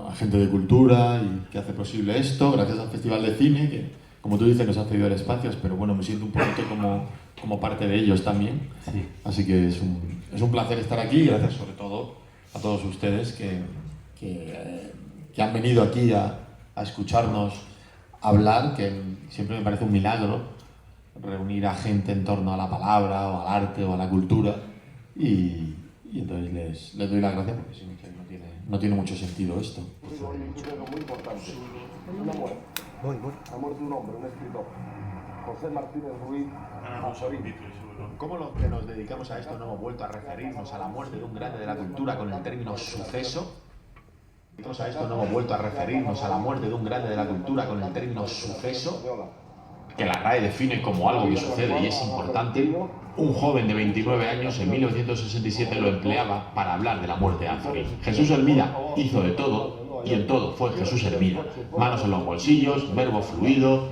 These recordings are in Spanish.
a gente de cultura y que hace posible esto, gracias al Festival de Cine, que como tú dices nos ha cedido el espacio, pero bueno, me siento un poquito como parte de ellos también. Sí. Así que es un placer estar aquí, gracias sobre todo a todos ustedes que han venido aquí a escucharnos hablar, que siempre me parece un milagro reunir a gente en torno a la palabra o al arte o a la cultura y entonces les doy las gracias porque sí, que no tiene mucho sentido esto. Muy importante. Una muerte. Ha muerto un hombre, un escritor. José Martínez Ruiz. ¿Cómo los que nos dedicamos a esto no hemos vuelto a referirnos a la muerte de un grande de la cultura con el término suceso? A esto no hemos vuelto a referirnos a la muerte de un grande de la cultura con el término suceso, que la RAE define como algo que sucede y es importante. Un joven de 29 años en 1967 lo empleaba para hablar de la muerte de Anthony. Jesús Hermida hizo de todo y en todo fue Jesús Hermida. Manos en los bolsillos, verbo fluido.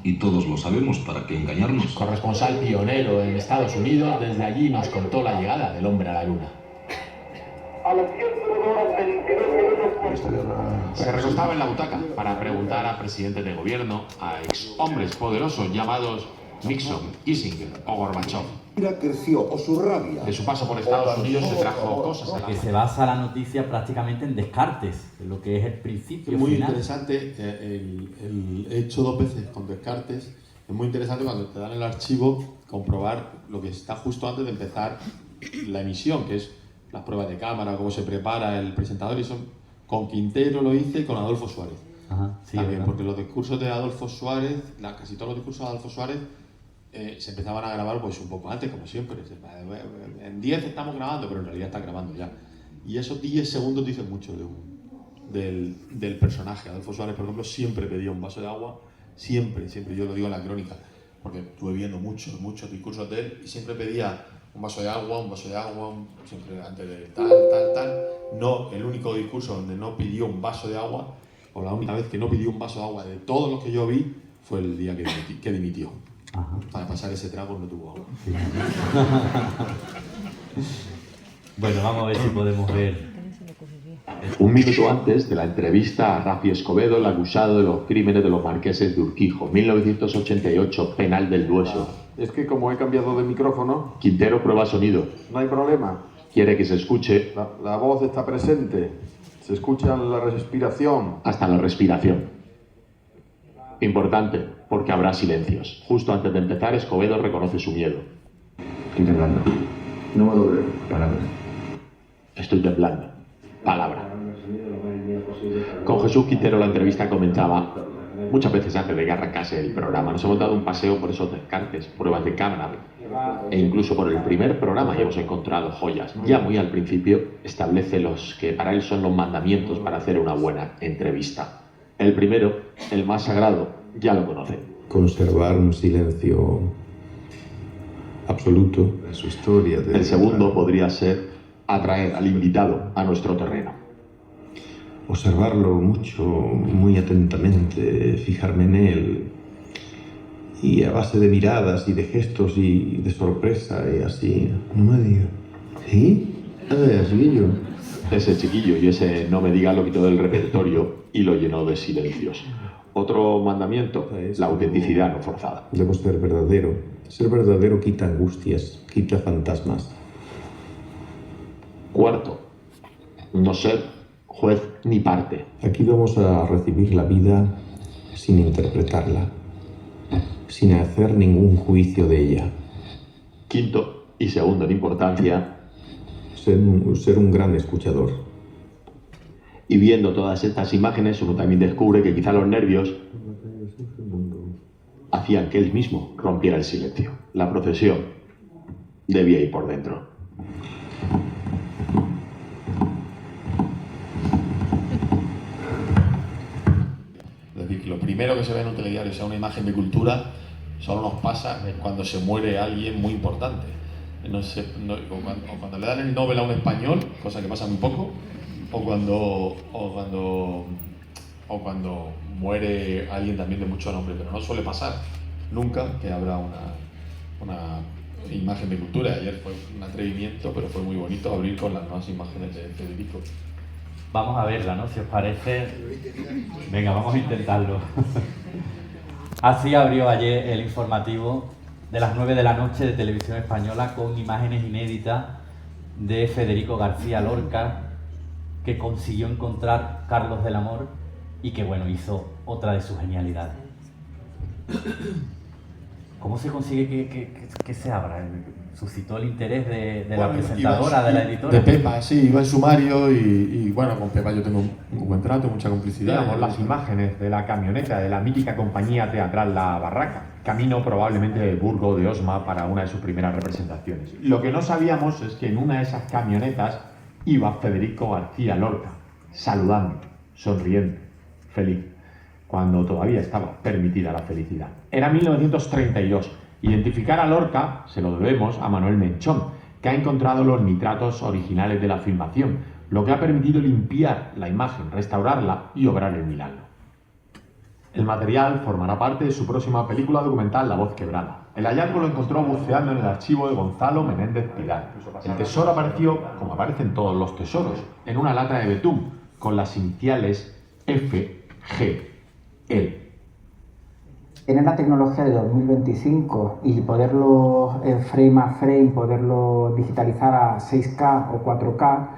Y todos lo sabemos, ¿para qué engañarnos? Corresponsal pionero en Estados Unidos, desde allí nos contó la llegada del hombre a la luna. Se recostaba en la butaca para preguntar a presidentes de gobierno, a ex hombres poderosos llamados Nixon, Kissinger o Gorbachev. Creció, o su rabia. De su paso por Estados Unidos se trajo cosas a la Que se basa la noticia prácticamente en Descartes, en lo que es el principio Es muy final. interesante, he hecho 2 veces con Descartes, es muy interesante cuando te dan el archivo comprobar lo que está justo antes de empezar la emisión, que es las pruebas de cámara, cómo se prepara el presentador, y son con Quintero lo hice y con Adolfo Suárez. Ajá, sí, También, ¿verdad? porque los discursos de Adolfo Suárez, casi todos los discursos de Adolfo Suárez, se empezaban a grabar pues un poco antes, como siempre. En 10 estamos grabando, pero en realidad está grabando ya. Y esos 10 segundos dicen mucho del personaje. Adolfo Suárez, por ejemplo, siempre pedía un vaso de agua, siempre, yo lo digo en la crónica, porque estuve viendo muchos discursos de él y siempre pedía un vaso de agua, siempre antes de tal. No, el único discurso donde no pidió un vaso de agua, o la única vez que no pidió un vaso de agua de todos los que yo vi, fue el día que dimitió. Ajá. Para pasar ese trago no tuvo agua. Bueno, vamos a ver si podemos ver. Un minuto antes de la entrevista a Rafi Escobedo, el acusado de los crímenes de los marqueses de Urquijo, 1988, penal del Dueso. Es que como he cambiado de micrófono, Quintero prueba sonido. no hay problema. Quiere que se escuche La voz está presente. Se escucha la respiración. hasta la respiración. Importante, porque habrá silencios. Justo antes de empezar, Escobedo reconoce su miedo. Estoy temblando. No me logro palabras. Estoy temblando. Palabra. Con Jesús Quintero la entrevista comenzaba muchas veces antes de que arrancase el programa. Nos hemos dado un paseo por esos Descartes, pruebas de cámara, e incluso por el primer programa ya hemos encontrado joyas. Ya muy al principio establece los que para él son los mandamientos para hacer una buena entrevista. El primero, el más sagrado, ya lo conocen. Conservar un silencio absoluto en su historia. El segundo podría ser atraer al invitado a nuestro terreno. Observarlo mucho, muy atentamente, fijarme en él. Y a base de miradas y de gestos y de sorpresa y así. No me diga. ¿Sí? Así yo. Ese chiquillo y ese no me diga lo quitó del repertorio y lo llenó de silencios. Otro mandamiento, la autenticidad no forzada. Debo ser verdadero. Ser verdadero quita angustias, quita fantasmas. Cuarto, no ser juez ni parte. Aquí vamos a recibir la vida sin interpretarla, sin hacer ningún juicio de ella. Quinto y segundo en importancia, Ser un gran escuchador. y viendo todas estas imágenes uno también descubre que quizá los nervios hacían que él mismo rompiera el silencio. La procesión debía ir por dentro. Es decir, que lo primero que se ve en un telediario sea una imagen de cultura, solo nos pasa cuando se muere alguien muy importante. O cuando le dan el Nobel a un español, cosa que pasa muy poco, o cuando muere alguien también de mucho nombre, pero no suele pasar nunca que habrá una imagen de cultura. Ayer fue un atrevimiento, pero fue muy bonito abrir con las nuevas imágenes de Federico. Vamos a verla, ¿no? Si os parece. Venga, vamos a intentarlo. Así abrió ayer el informativo de las 9 de la noche de Televisión Española con imágenes inéditas de Federico García Lorca, que consiguió encontrar Carlos del Amor y que, bueno, hizo otra de sus genialidades. ¿Cómo se consigue que se abra? ¿Suscitó el interés de la presentadora, de la editora? De Pepa, sí, iba en sumario y bueno, con Pepa yo tengo un buen trato, mucha complicidad. Veamos las imágenes de la camioneta de la mítica compañía teatral La Barraca, camino probablemente del Burgo de Osma para una de sus primeras representaciones. Lo que no sabíamos es que en una de esas camionetas iba Federico García Lorca, saludando, sonriente, feliz, cuando todavía estaba permitida la felicidad. Era 1932. Identificar a Lorca se lo debemos a Manuel Menchón, que ha encontrado los nitratos originales de la filmación, lo que ha permitido limpiar la imagen, restaurarla y obrar el milagro. El material formará parte de su próxima película documental La Voz Quebrada. El hallazgo lo encontró buceando en el archivo de Gonzalo Menéndez Pilar. El tesoro apareció, como aparecen todos los tesoros, en una lata de betún, con las iniciales FGL. Tener la tecnología de 2025 y poderlo frame a frame, poderlo digitalizar a 6K o 4K,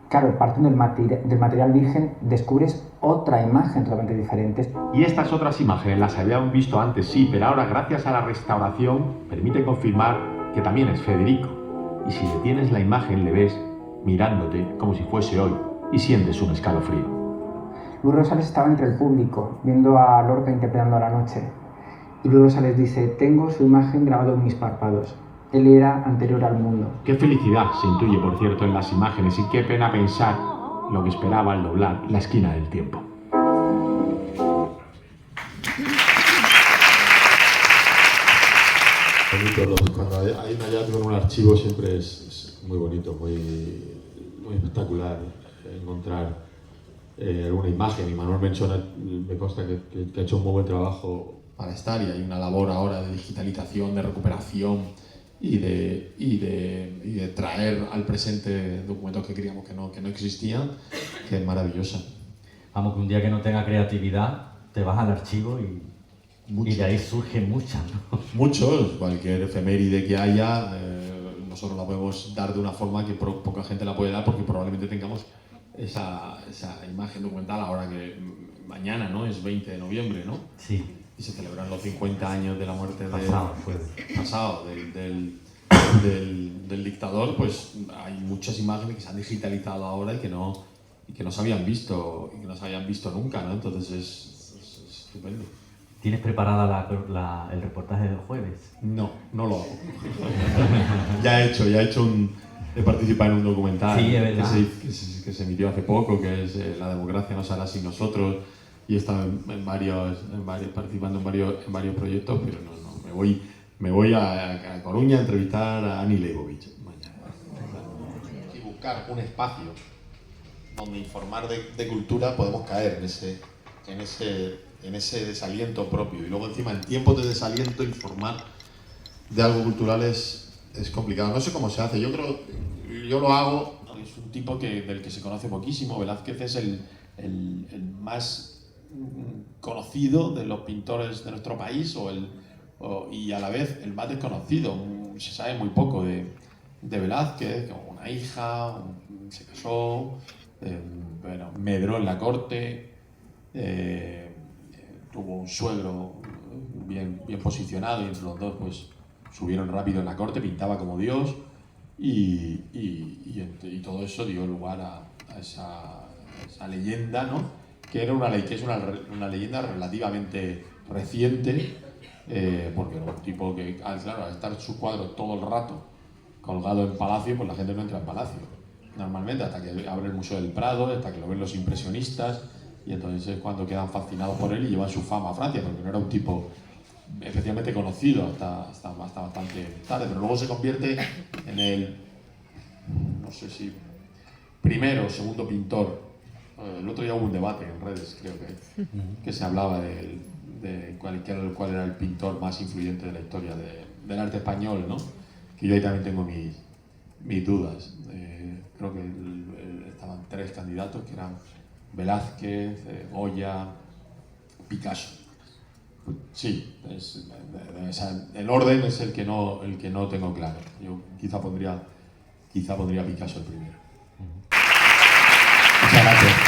claro, partiendo del material virgen, descubres otra imagen totalmente diferente. Y estas otras imágenes las habíamos visto antes, sí, pero ahora, gracias a la restauración, permite confirmar que también es Federico. Y si detienes la imagen, le ves mirándote como si fuese hoy y sientes un escalofrío. Luis Rosales estaba entre el público, viendo a Lorca interpretando a la noche. Y Luis Rosales dice: tengo su imagen grabada en mis párpados. Él era anterior al mundo. Qué felicidad se intuye, por cierto, en las imágenes, y qué pena pensar lo que esperaba al doblar la esquina del tiempo. Cuando hay un hallazgo en un archivo siempre es muy bonito, muy espectacular encontrar alguna imagen, y Manuel Menchón me consta que ha hecho un muy buen trabajo para estar, y hay una labor ahora de digitalización, de recuperación y de traer al presente documentos que creíamos que no existían, que es maravillosa. Vamos, que un día que no tenga creatividad, te vas al archivo y de ahí surgen muchas, ¿no? Muchos, cualquier efeméride que haya, nosotros la podemos dar de una forma que poca gente la puede dar, porque probablemente tengamos esa imagen documental ahora que mañana, ¿no? Es 20 de noviembre, ¿no? Sí. Y se celebran los 50 años de la muerte del dictador. Pues hay muchas imágenes que se han digitalizado ahora y que no se habían visto nunca, ¿no? Entonces es estupendo. ¿Tienes preparada el reportaje del jueves? No lo hago. He participado en un documental, sí, es verdad, que se emitió hace poco, que es La democracia no se hará sin nosotros, y he estado participando en varios proyectos, pero no, me voy a Coruña a entrevistar a Ani Leibovich mañana. Y buscar un espacio donde informar de cultura, podemos caer en ese desaliento propio, y luego encima en tiempos de desaliento informar de algo cultural es complicado. No sé cómo se hace, yo lo hago. Es un tipo del que se conoce poquísimo. Velázquez es el más conocido de los pintores de nuestro país, y a la vez el más desconocido. Se sabe muy poco de Velázquez, como una hija, se casó, medró en la corte, tuvo un suegro bien posicionado, y entre los dos pues subieron rápido en la corte, pintaba como Dios, y todo eso dio lugar a esa leyenda, ¿no? Que es una leyenda relativamente reciente, porque era un tipo que, al estar su cuadro todo el rato colgado en palacio, pues la gente no entra en palacio normalmente, hasta que abre el Museo del Prado, hasta que lo ven los impresionistas, y entonces es cuando quedan fascinados por él y llevan su fama a Francia, porque no era un tipo especialmente conocido hasta bastante tarde, pero luego se convierte en el, no sé si primero o segundo pintor. El otro día hubo un debate en redes, creo que se hablaba de cuál era el pintor más influyente de la historia del arte español, ¿no? Que yo ahí también tengo mis dudas. Creo que estaban tres candidatos, que eran Velázquez, Goya, Picasso. Sí, el orden es el que no tengo claro. Yo quizá pondría Picasso el primero. Muchas gracias.